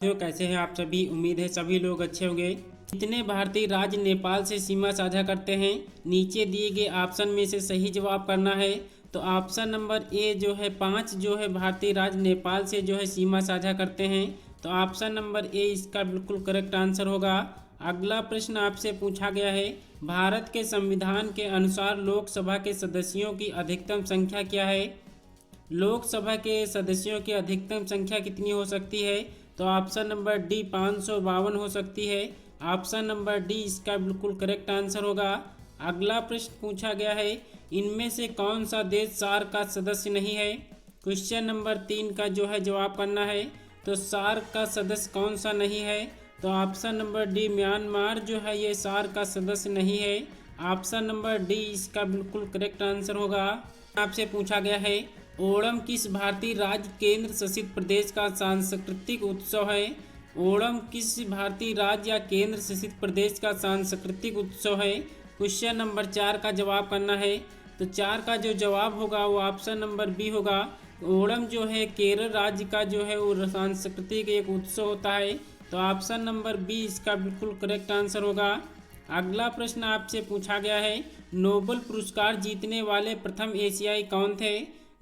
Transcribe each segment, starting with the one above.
तो कैसे हैं आप सभी। उम्मीद है सभी लोग अच्छे होंगे। कितने भारतीय राज्य नेपाल से सीमा साझा करते हैं? नीचे दिए गए ऑप्शन में से सही जवाब करना है। तो ऑप्शन नंबर ए जो है 5 जो है भारतीय राज्य नेपाल से जो है सीमा साझा करते हैं। तो ऑप्शन नंबर ए इसका बिल्कुल करेक्ट आंसर होगा। अगला प्रश्न आपसे पूछा गया है, भारत के संविधान के अनुसार लोकसभा के सदस्यों की अधिकतम संख्या क्या है? लोकसभा के सदस्यों की अधिकतम संख्या कितनी हो सकती है? तो ऑप्शन नंबर डी 552 हो सकती है। ऑप्शन नंबर डी इसका बिल्कुल करेक्ट आंसर होगा। अगला प्रश्न पूछा गया है, इनमें से कौन सा देश सार्क का सदस्य नहीं है? क्वेश्चन नंबर 3 का जो है जवाब करना है। तो सार्क का सदस्य कौन सा नहीं है? तो ऑप्शन नंबर डी म्यांमार जो है ये सार्क का सदस्य नहीं है। ऑप्शन नंबर डी इसका बिल्कुल करेक्ट आंसर होगा। आपसे पूछा गया है, ओणम किस भारतीय राज्य केंद्र शासित प्रदेश का सांस्कृतिक उत्सव है? ओणम किस भारतीय राज्य या केंद्र शासित प्रदेश का सांस्कृतिक उत्सव है? क्वेश्चन नंबर 4 का जवाब करना है। तो 4 का जो जवाब होगा वो ऑप्शन नंबर बी होगा। ओणम जो है केरल राज्य का जो है वो सांस्कृतिक एक उत्सव होता है। तो ऑप्शन नंबर बी इसका बिल्कुल करेक्ट आंसर होगा। अगला प्रश्न आपसे पूछा गया है, नोबेल पुरस्कार जीतने वाले प्रथम एशियाई कौन थे?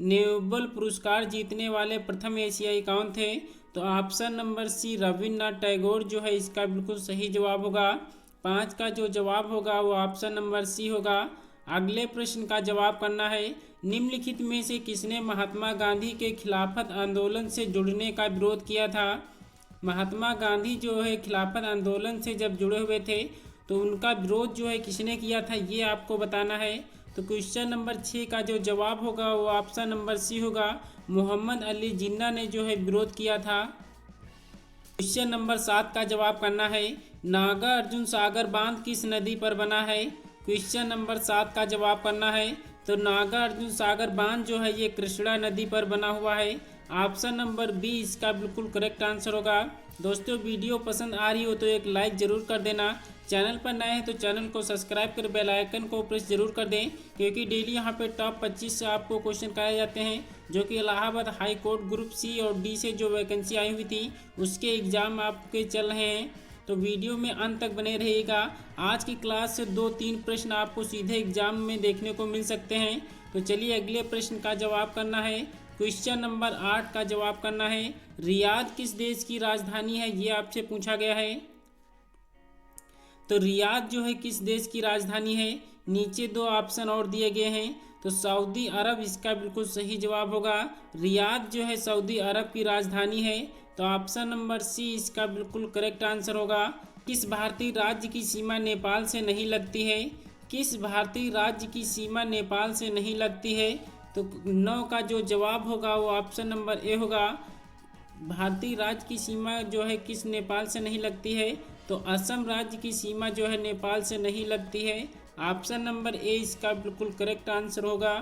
नोबेल पुरस्कार जीतने वाले प्रथम एशियाई कौन थे? तो option number C Rabindranath Tagore जो है इसका बिल्कुल सही जवाब होगा। 5 का जो जवाब होगा वो ऑप्शन नंबर सी होगा। अगले प्रश्न का जवाब करना है, निम्नलिखित में से किसने महात्मा गांधी के खिलाफत आंदोलन से जुड़ने का विरोध किया था? महात्मा गांधी जो है खिलाफत आंदोलन से जब जुड़े हुए थे तो उनका विरोध जो है किसने किया था ये आपको बताना है। तो क्वेश्चन नंबर 6 का जो जवाब होगा वो ऑप्शन नंबर सी होगा। मोहम्मद अली जिन्ना ने जो है विरोध किया था। क्वेश्चन नंबर 7 का जवाब करना है, नागा अर्जुन सागर बांध किस नदी पर बना है? क्वेश्चन नंबर 7 का जवाब करना है। तो नागा अर्जुन सागर बांध जो है ये कृष्णा नदी पर बना हुआ है। ऑप्शन नंबर बी इसका बिल्कुल करेक्ट आंसर होगा। दोस्तों वीडियो पसंद आ रही हो तो एक लाइक ज़रूर कर देना। चैनल पर नए हैं तो चैनल को सब्सक्राइब कर बेल आइकन को प्रेस जरूर कर दें, क्योंकि डेली यहाँ पे टॉप 25 से आपको क्वेश्चन कराए जाते हैं जो कि Allahabad high court group C और डी से जो वैकेंसी आई हुई थी उसके एग्ज़ाम आपके चल रहे हैं। तो वीडियो में अंत तक बने रहिएगा। आज की क्लास से 2-3 प्रश्न आपको सीधे एग्जाम में देखने को मिल सकते हैं। तो चलिए अगले प्रश्न का जवाब करना है। क्वेश्चन नंबर 8 का जवाब करना है, रियाद किस देश की राजधानी है? ये आपसे पूछा गया है। तो रियाद जो है किस देश की राजधानी है? नीचे 2 ऑप्शन और दिए गए हैं। तो सऊदी अरब इसका बिल्कुल सही जवाब होगा। रियाद जो है सऊदी अरब की राजधानी है। तो ऑप्शन नंबर सी इसका बिल्कुल करेक्ट आंसर होगा। किस भारतीय राज्य की सीमा नेपाल से नहीं लगती है? किस भारतीय राज्य की सीमा नेपाल से नहीं लगती है? तो 9 का जो जवाब होगा वो ऑप्शन नंबर ए होगा। भारतीय राज्य की सीमा जो है किस नेपाल से नहीं लगती है? तो असम राज्य की सीमा जो है नेपाल से नहीं लगती है। ऑप्शन नंबर ए इसका बिल्कुल करेक्ट आंसर होगा।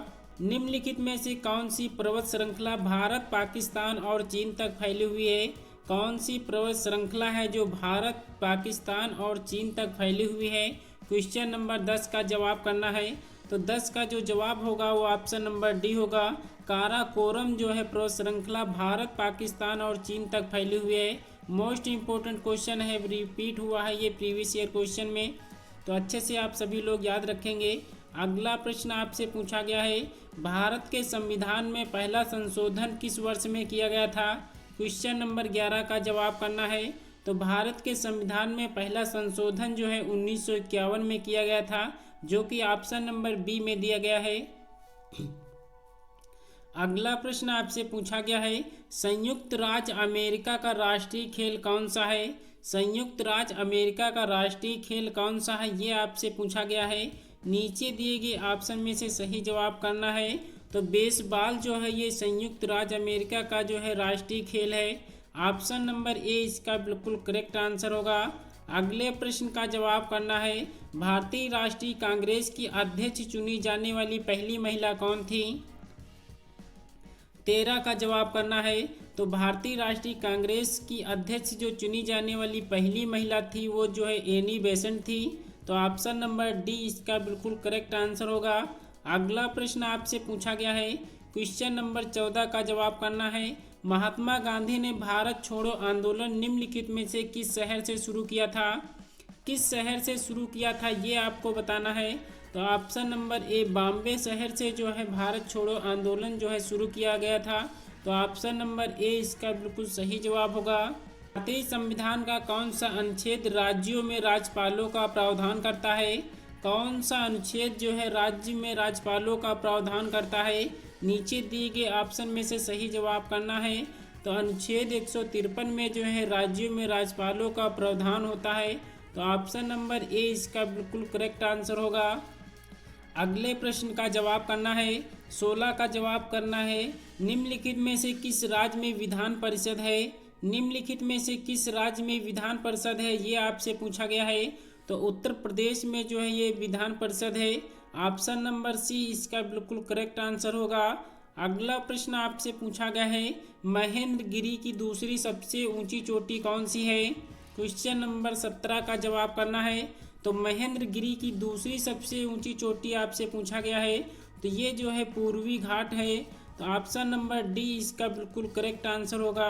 निम्नलिखित में से कौन सी पर्वत श्रृंखला भारत, पाकिस्तान और चीन तक फैली हुई है? कौन सी पर्वत श्रृंखला है जो भारत, पाकिस्तान और चीन तक फैली हुई है? क्वेश्चन नंबर 10 का जवाब करना है। तो 10 का जो जवाब होगा वो ऑप्शन नंबर डी होगा। काराकोरम जो है पर्वत श्रृंखला भारत, पाकिस्तान और चीन तक फैली हुई है। मोस्ट इम्पोर्टेंट क्वेश्चन है, रिपीट हुआ है ये प्रीवियस ईयर क्वेश्चन में, तो अच्छे से आप सभी लोग याद रखेंगे। अगला प्रश्न आपसे पूछा गया है, भारत के संविधान में पहला संशोधन किस वर्ष में किया गया था? क्वेश्चन नंबर 11 का जवाब करना है। तो भारत के संविधान में पहला संशोधन जो है 1951 में किया गया था, जो कि ऑप्शन नंबर बी में दिया गया है। अगला प्रश्न आपसे पूछा गया है, संयुक्त राज्य अमेरिका का राष्ट्रीय खेल कौन सा है? संयुक्त राज्य अमेरिका का राष्ट्रीय खेल कौन सा है ये आपसे पूछा गया है। नीचे दिए गए ऑप्शन में से सही जवाब करना है। तो बेसबॉल जो है ये संयुक्त राज्य अमेरिका का जो है राष्ट्रीय खेल है। ऑप्शन नंबर ए इसका बिल्कुल करेक्ट आंसर होगा। अगले प्रश्न का जवाब करना है, भारतीय राष्ट्रीय कांग्रेस की अध्यक्ष चुनी जाने वाली पहली महिला कौन थी? 13 का जवाब करना है। तो भारतीय राष्ट्रीय कांग्रेस की अध्यक्ष जो चुनी जाने वाली पहली महिला थी वो जो है एनी बेसेंट थी। तो ऑप्शन नंबर डी इसका बिल्कुल करेक्ट आंसर होगा। अगला प्रश्न आपसे पूछा गया है, क्वेश्चन नंबर 14 का जवाब करना है, महात्मा गांधी ने भारत छोड़ो आंदोलन निम्नलिखित में से किस शहर से शुरू किया था? किस शहर से शुरू किया था ये आपको बताना है। तो ऑप्शन नंबर ए बॉम्बे शहर से जो है भारत छोड़ो आंदोलन जो है शुरू किया गया था। तो ऑप्शन नंबर ए इसका बिल्कुल सही जवाब होगा। भारतीय संविधान का कौन सा अनुच्छेद राज्यों में राज्यपालों का प्रावधान करता है? कौन सा अनुच्छेद जो है राज्य में राज्यपालों का प्रावधान करता है? नीचे दिए गए ऑप्शन में से सही जवाब करना है। तो अनुच्छेद 153 में जो है राज्यों में राज्यपालों का प्रावधान होता है। तो ऑप्शन नंबर ए इसका बिल्कुल करेक्ट आंसर होगा। अगले प्रश्न का जवाब करना है, 16 का जवाब करना है। निम्नलिखित में से किस राज्य में विधान परिषद है? निम्नलिखित में से किस राज्य में विधान परिषद है ये आपसे पूछा गया है। तो उत्तर प्रदेश में जो है ये विधान परिषद है। ऑप्शन नंबर सी इसका बिल्कुल करेक्ट आंसर होगा। अगला प्रश्न आपसे पूछा गया है, महेंद्रगिरी की दूसरी सबसे ऊंची चोटी कौन सी है? क्वेश्चन नंबर 17 का जवाब करना है। तो महेंद्रगिरी की दूसरी सबसे ऊंची चोटी आपसे पूछा गया है। तो ये जो है पूर्वी घाट है। तो ऑप्शन नंबर डी इसका बिल्कुल करेक्ट आंसर होगा।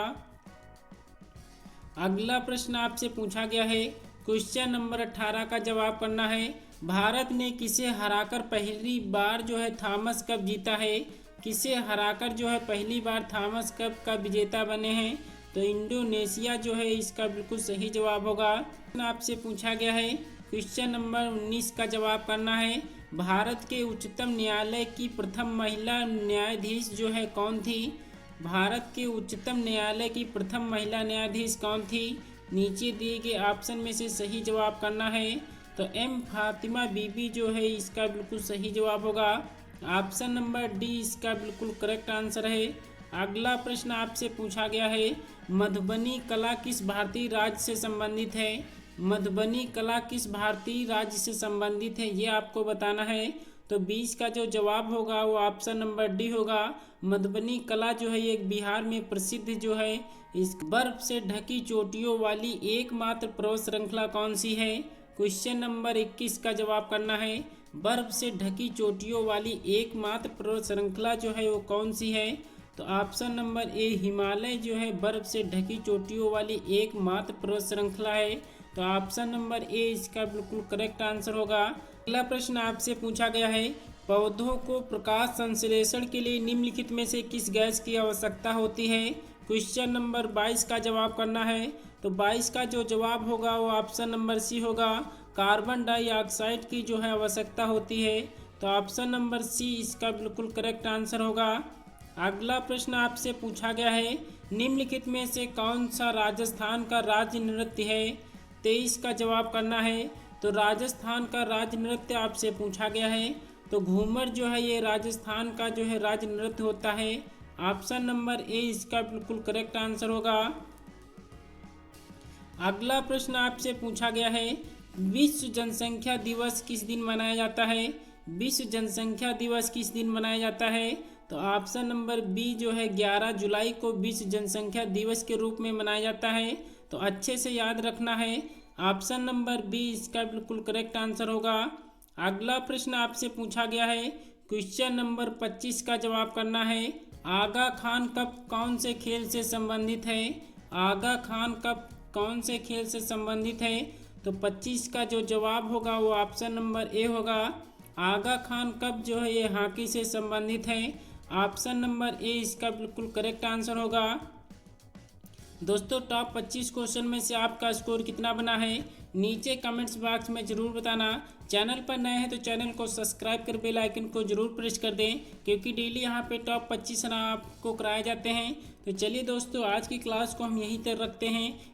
अगला प्रश्न आपसे पूछा गया है, क्वेश्चन नंबर 18 का जवाब करना है। भारत ने किसे हराकर पहली बार जो है थॉमस कप जीता है? किसे हराकर जो है पहली बार थॉमस कप का विजेता बने हैं? तो इंडोनेशिया जो है इसका बिल्कुल सही जवाब होगा। आपसे पूछा गया है, क्वेश्चन नंबर 19 का जवाब करना है। भारत के उच्चतम न्यायालय की प्रथम महिला न्यायाधीश जो है कौन थी? भारत के उच्चतम न्यायालय की प्रथम महिला न्यायाधीश कौन थी? नीचे दिए गए ऑप्शन में से सही जवाब करना है। तो एम फातिमा बीबी जो है इसका बिल्कुल सही जवाब होगा। ऑप्शन नंबर डी इसका बिल्कुल करेक्ट आंसर है। अगला प्रश्न आपसे पूछा गया है, मधुबनी कला किस भारतीय राज्य से संबंधित है? मधुबनी कला किस भारतीय राज्य से संबंधित है ये आपको बताना है। तो 20 का जो जवाब होगा वो ऑप्शन नंबर डी होगा। मधुबनी कला जो है एक बिहार में प्रसिद्ध जो है इस बर्फ से ढकी चोटियों वाली एकमात्र पर्वत श्रृंखला कौन सी है? क्वेश्चन नंबर 21 का जवाब करना है। बर्फ से ढकी चोटियों वाली एकमात्र पर्वत श्रृंखला जो है वो कौन सी है? तो ऑप्शन नंबर ए हिमालय जो है बर्फ से ढकी चोटियों वाली एकमात्र पर्वत श्रृंखला है। तो ऑप्शन नंबर ए इसका बिल्कुल करेक्ट आंसर होगा। अगला प्रश्न आपसे पूछा गया है, पौधों को प्रकाश संश्लेषण के लिए निम्नलिखित में से किस गैस की आवश्यकता होती है? क्वेश्चन नंबर 22 का जवाब करना है। तो 22 का जो जवाब होगा वो ऑप्शन नंबर सी होगा, कार्बन डाइऑक्साइड की जो है आवश्यकता होती है। तो ऑप्शन नंबर सी इसका बिल्कुल करेक्ट आंसर होगा। अगला प्रश्न आपसे पूछा गया है, निम्नलिखित में से कौन सा राजस्थान का राज्य नृत्य है? 23 का जवाब करना है। तो राजस्थान का राज्य नृत्य आपसे पूछा गया है। तो घूमर जो है ये राजस्थान का जो है राज्य नृत्य होता है। ऑप्शन नंबर ए इसका बिल्कुल करेक्ट आंसर होगा। अगला प्रश्न आपसे पूछा गया है, विश्व जनसंख्या दिवस किस दिन मनाया जाता है? विश्व जनसंख्या दिवस किस दिन मनाया जाता है? तो ऑप्शन नंबर बी जो है 11 जुलाई को विश्व जनसंख्या दिवस के रूप में मनाया जाता है। तो अच्छे से याद रखना है। ऑप्शन नंबर बी इसका बिल्कुल करेक्ट आंसर होगा। अगला प्रश्न आपसे पूछा गया है, क्वेश्चन नंबर 25 का जवाब करना है। आगा खान कप कौन से खेल से संबंधित है? आगा खान कप कौन से खेल से संबंधित है? तो 25 का जो जवाब होगा वो ऑप्शन नंबर ए होगा। आगा खान कप जो है ये हॉकी से संबंधित है। ऑप्शन नंबर ए इसका बिल्कुल करेक्ट आंसर होगा। दोस्तों टॉप 25 क्वेश्चन में से आपका स्कोर कितना बना है नीचे कमेंट्स बॉक्स में ज़रूर बताना। चैनल पर नए हैं तो चैनल को सब्सक्राइब कर बेल आइकन को ज़रूर प्रेस कर दें, क्योंकि डेली यहाँ पे टॉप 25 आपको कराए जाते हैं। तो चलिए दोस्तों आज की क्लास को हम यहीं तक रखते हैं।